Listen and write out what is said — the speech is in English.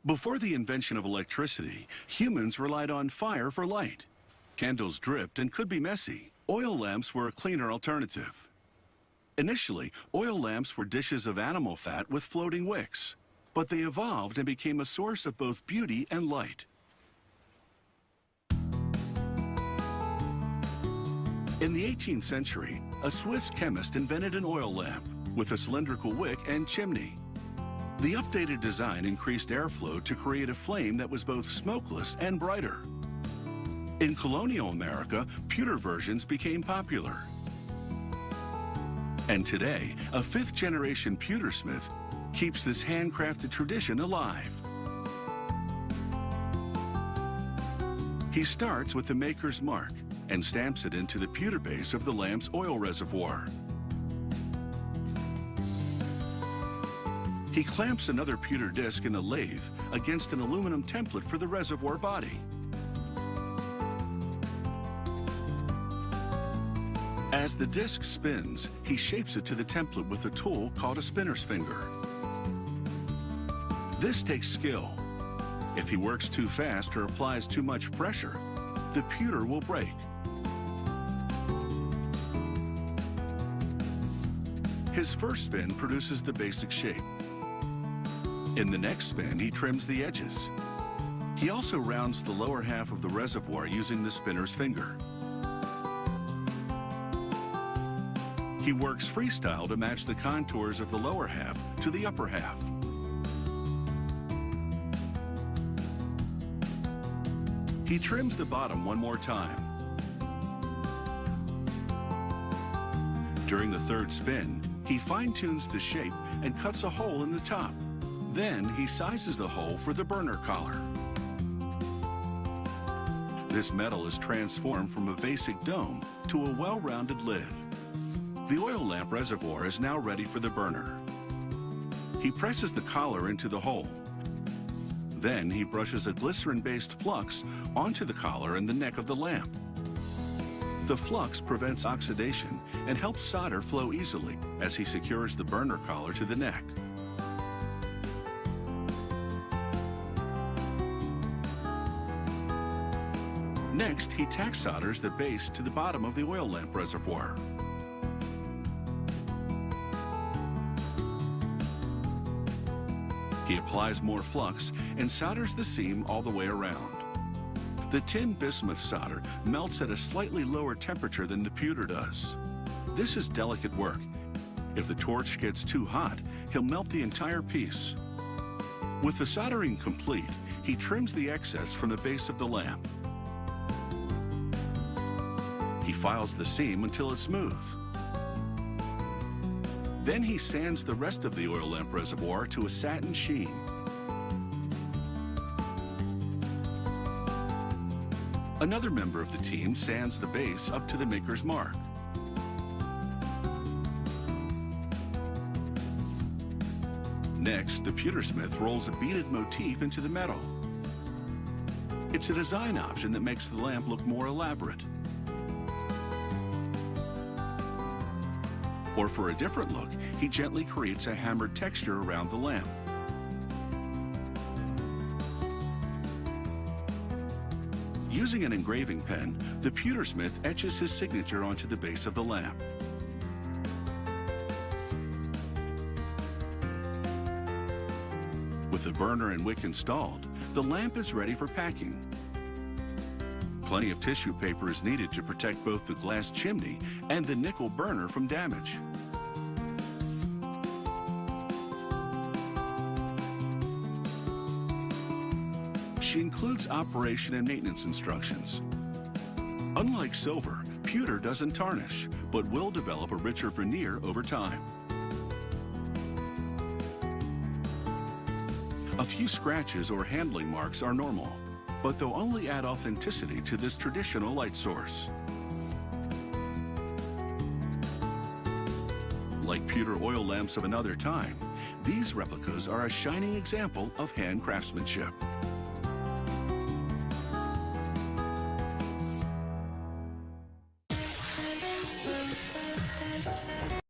Before the invention of electricity, humans relied on fire for light. Candles dripped and could be messy. Oil lamps were a cleaner alternative. Initially, oil lamps were dishes of animal fat with floating wicks, but they evolved and became a source of both beauty and light. In the 18th century, a Swiss chemist invented an oil lamp with a cylindrical wick and chimney. The updated design increased airflow to create a flame that was both smokeless and brighter. In colonial America, pewter versions became popular. And today, a fifth-generation pewtersmith keeps this handcrafted tradition alive. He starts with the maker's mark and stamps it into the pewter base of the lamp's oil reservoir. He clamps another pewter disc in a lathe against an aluminum template for the reservoir body. As the disc spins, he shapes it to the template with a tool called a spinner's finger. This takes skill. If he works too fast or applies too much pressure, the pewter will break. His first spin produces the basic shape. In the next spin, he trims the edges. He also rounds the lower half of the reservoir using the spinner's finger. He works freestyle to match the contours of the lower half to the upper half. He trims the bottom one more time. During the third spin, he fine-tunes the shape and cuts a hole in the top. Then he sizes the hole for the burner collar. This metal is transformed from a basic dome to a well-rounded lid. The oil lamp reservoir is now ready for the burner. He presses the collar into the hole. Then he brushes a glycerin-based flux onto the collar and the neck of the lamp. The flux prevents oxidation and helps solder flow easily as he secures the burner collar to the neck. Next, he tack solders the base to the bottom of the oil lamp reservoir. He applies more flux and solders the seam all the way around. The tin bismuth solder melts at a slightly lower temperature than the pewter does. This is delicate work. If the torch gets too hot, he'll melt the entire piece. With the soldering complete, he trims the excess from the base of the lamp. He files the seam until it's smooth. Then he sands the rest of the oil lamp reservoir to a satin sheen. Another member of the team sands the base up to the maker's mark. Next, the pewtersmith rolls a beaded motif into the metal. It's a design option that makes the lamp look more elaborate. Or for a different look, he gently creates a hammered texture around the lamp. Using an engraving pen, the pewtersmith etches his signature onto the base of the lamp. With the burner and wick installed, the lamp is ready for packing. Plenty of tissue paper is needed to protect both the glass chimney and the nickel burner from damage. She includes operation and maintenance instructions. Unlike silver, pewter doesn't tarnish, but will develop a richer veneer over time. A few scratches or handling marks are normal, but they'll only add authenticity to this traditional light source. Like pewter oil lamps of another time, these replicas are a shining example of hand craftsmanship.